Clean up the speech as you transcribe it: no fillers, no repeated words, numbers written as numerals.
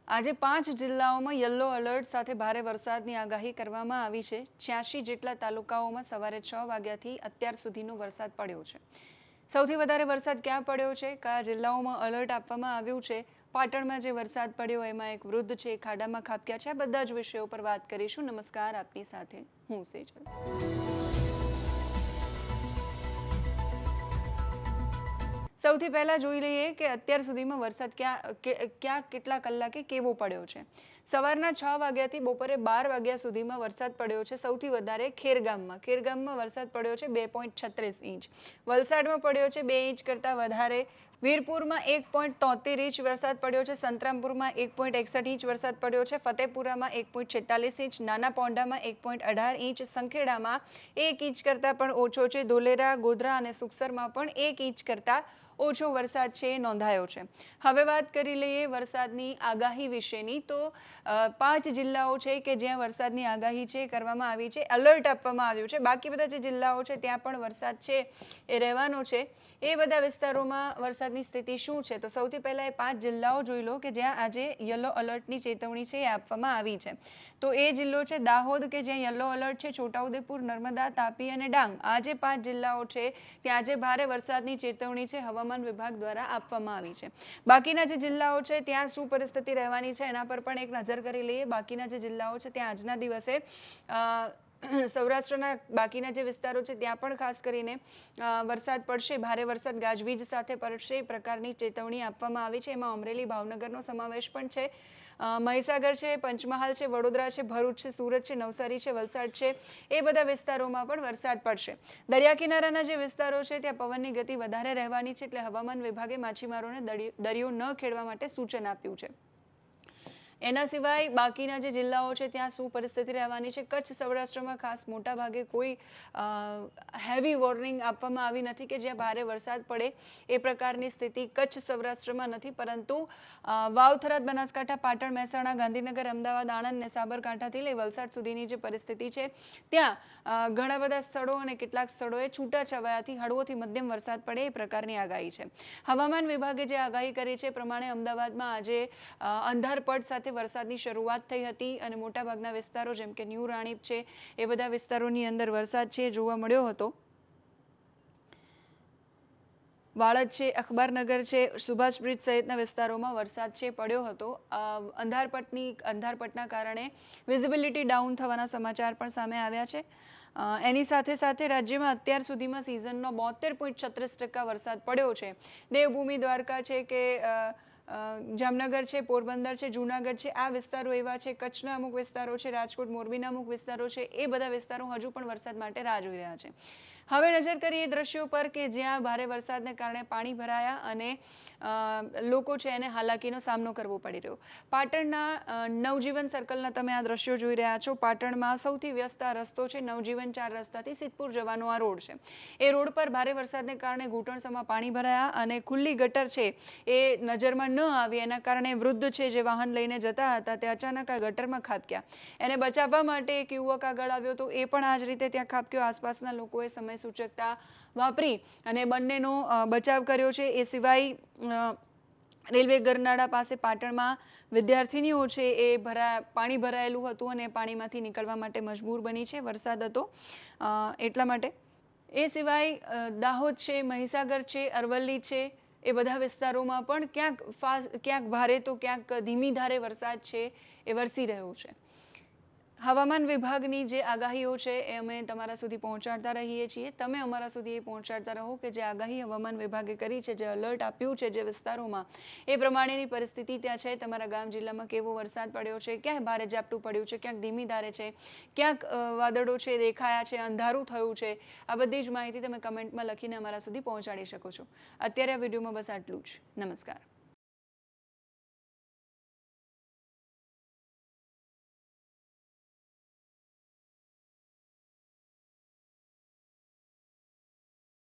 આજે 5 જિલ્લાઓમાં yellow alert સાથે ભારે વરસાદની આગાહી કરવામાં આવી છે। 86 જેટલા તાલુકાઓમાં સવારે 6 વાગ્યાથી અત્યાર સુધીનો વરસાદ પડ્યો છે। સૌથી વધારે વરસાદ ક્યાં પડ્યો છે, કયા જિલ્લાઓમાં એલર્ટ આપવામાં આવ્યું છે, પાટણમાં જે વરસાદ પડ્યો એમાં એક વૃદ્ધ છે ખાડામાં ખાબક્યા છે। આ બધા જ વિષયો પર વાત કરીશું। નમસ્કાર, આપની સાથે હું સેજલ। સૌથી પહેલા જોઈ લઈએ કે અત્યાર સુધીમાં વરસાદ ક્યાં કેટલા કલાકે કેવો પડ્યો છે। સવારના 6 વાગ્યાથી બપોરે 12 વાગ્યા સુધીમાં વરસાદ પડ્યો છે। સૌથી વધારે ખેરગામમાં વરસાદ પડ્યો છે 2.36 ઇંચ, વલસાડમાં પડ્યો છે 2 ઇંચ કરતાં વધારે, વીરપુરમાં 1.73 ઇંચ વરસાદ પડ્યો છે, સંતરામપુરમાં 1.61 ઇંચ વરસાદ પડ્યો છે, ફતેપુરામાં 1.46 ઇંચ, નાના પોંડામાં 1.18 ઇંચ, સંખેડામાં 1 ઇંચ કરતાં પણ ઓછો છે, ધોલેરા, ગોધરા અને સુખસરમાં પણ 1 ઇંચ કરતાં ઓછો વરસાદ છે નોંધાયો છે। હવે વાત કરી લઈએ વરસાદની આગાહી વિશેની। તો 5 જિલ્લાઓ છે કે જ્યાં વરસાદની આગાહી છે કરવામાં આવી છે, એલર્ટ આપવામાં આવ્યું છે। બાકી બધા જે જિલ્લાઓ છે ત્યાં પણ વરસાદ છે એ રહેવાનો છે। એ બધા વિસ્તારોમાં વરસાદની સ્થિતિ શું છે, તો સૌથી પહેલા એ 5 જિલ્લાઓ જોઈ લો કે જ્યાં આજે યલો એલર્ટની ચેતવણી છે એ આપવામાં આવી છે। તો એ જિલ્લો છે દાહોદ કે જ્યાં યલો એલર્ટ છે, છોટાઉદેપુર, નર્મદા, તાપી અને ડાંગ, આ જે 5 જિલ્લાઓ છે ત્યાં આજે ભારે વરસાદની ચેતવણી છે હવામાન વિભાગ દ્વારા આપવામાં આવી છે। બાકીના જે જિલ્લાઓ છે ત્યાં શું પરિસ્થિતિ રહેવાની છે એના પર પણ એક નજર કરી લઈએ। બાકીના જે જિલ્લાઓ છે ત્યાં આજના દિવસે સૌરાષ્ટ્રના બાકીના જે વિસ્તારો છે ત્યાં પણ ખાસ કરીને વરસાદ પડશે, ભારે વરસાદ ગાજવીજ સાથે પડશે એ પ્રકારની ચેતવણી આપવામાં આવી છે। એમાં અમરેલી, ભાવનગરનો સમાવેશ પણ છે, મહીસાગર છે, પંચમહાલ છે, વડોદરા છે, ભરૂચ છે, સુરત છે, નવસારી છે, વલસાડ છે, એ બધા વિસ્તારોમાં પણ વરસાદ પડશે। દરિયા કિનારાના જે વિસ્તારો છે ત્યાં પવનની ગતિ વધારે રહેવાની છે, એટલે હવામાન વિભાગે માછીમારોને દરિયો ન ખેડવા માટે સૂચન આપ્યું છે। એના સિવાય બાકીના જે જિલ્લાઓ છે ત્યાં શું પરિસ્થિતિ રહેવાની છે, કચ્છ, સૌરાષ્ટ્રમાં ખાસ મોટા ભાગે કોઈ હેવી વોર્નિંગ આપવામાં આવી નથી કે જ્યાં ભારે વરસાદ પડે એ પ્રકારની સ્થિતિ કચ્છ, સૌરાષ્ટ્રમાં નથી, પરંતુ વાવ, થરાદ, બનાસકાંઠા, પાટણ, મહેસાણા, ગાંધીનગર, અમદાવાદ, આણંદ ને સાબરકાંઠાથી લઈ વલસાડ સુધીની જે પરિસ્થિતિ છે ત્યાં ઘણા બધા સ્થળો અને કેટલાક સ્થળોએ છૂટાછવાયાથી હળવોથી મધ્યમ વરસાદ પડે એ પ્રકારની આગાહી છે। હવામાન વિભાગે જે આગાહી કરી છે એ પ્રમાણે અમદાવાદમાં આજે અંધારપટ સાથે વરસાદની શરૂઆત થઈ હતી અને મોટાભાગના વિસ્તારો જેમ કે ન્યૂ રાણીપ છે એ બધા વિસ્તારોની અંદર વરસાદ છે જોવા મળ્યો હતો। વાળદ છે, અખબારનગર છે, સુભાષ બ્રિજ સહિતના વિસ્તારોમાં વરસાદ છે પડ્યો હતો। અંધારપટના કારણે વિઝિબિલિટી ડાઉન થવાના સમાચાર પણ સામે આવ્યા છે। એની સાથે સાથે રાજ્યમાં અત્યાર સુધીમાં સિઝનનો 72.36% વરસાદ પડ્યો છે। દેવભૂમિ દ્વારકા છે કે જામનગર છે, પોરબંદર છે, જૂનાગઢ છે, આ વિસ્તારો એવા છે, કચ્છના અમુક વિસ્તારો છે, રાજકોટ, મોરબીના અમુક વિસ્તારો છે, એ બધા વિસ્તારો હજુ પણ વરસાદ માટે રાહ જોઈ રહ્યા છે। હવે નજર કરીએ દ્રશ્યો પર કે જ્યાં ભારે વરસાદને કારણે પાણી ભરાયા અને લોકો છે એને હાલાકીનો સામનો કરવો પડી રહ્યો। પાટણના નવજીવન સર્કલના તમે આ દ્રશ્યો જોઈ રહ્યા છો। પાટણમાં સૌથી વ્યસ્ત આ રસ્તો છે નવજીવન 4 રસ્તાથી સિદ્ધપુર જવાનો આ રોડ છે। એ રોડ પર ભારે વરસાદને કારણે ઘૂંટણસમાં પાણી ભરાયા અને ખુલ્લી ગટર છે એ નજરમાં ન આવી, એના કારણે વૃદ્ધ છે જે વાહન લઈને જતા હતા તે અચાનક આ ગટરમાં ખાબક્યા। એને બચાવવા માટે એક યુવક આગળ આવ્યો તો એ પણ આ જ રીતે ત્યાં ખાબક્યો। આસપાસના લોકોએ સમય સૂચકતા વાપરી અને બંનેનો બચાવ કર્યો છે। એ સિવાય રેલવે ગરનાળા પાસે પાટણમાં વિદ્યાર્થીનીઓ છે એ પાણી ભરાયેલું હતું અને પાણીમાંથી નીકળવા માટે મજબૂર બની છે, વરસાદ હતો એટલા માટે। એ સિવાય દાહોદ છે, મહીસાગર છે, અરવલ્લી છે, એ બધા વિસ્તારોમાં પણ ક્યાંક ભારે તો ક્યાંક ધીમી ધારે વરસાદ છે એ વરસી રહ્યો છે। હવામાન વિભાગની જે આગાહીઓ છે એ અમે તમારા સુધી પહોંચાડતા રહીએ છીએ। તમે અમારા સુધી એ પહોંચાડતા રહો કે જે આગાહી હવામાન વિભાગે કરી છે, જે એલર્ટ આપ્યું છે જે વિસ્તારોમાં, એ પ્રમાણેની પરિસ્થિતિ ત્યાં છે। તમારા ગામ જિલ્લામાં કેવો વરસાદ પડ્યો છે, ક્યાંક ભારે ઝાપટું પડ્યું છે, ક્યાંક ધીમી ધારે છે, ક્યાંક વાદળો છે દેખાયા છે, અંધારું થયું છે, આ બધી જ માહિતી તમે કમેન્ટમાં લખીને અમારા સુધી પહોંચાડી શકો છો। અત્યારે આ વિડીયોમાં બસ આટલું જ। નમસ્કાર।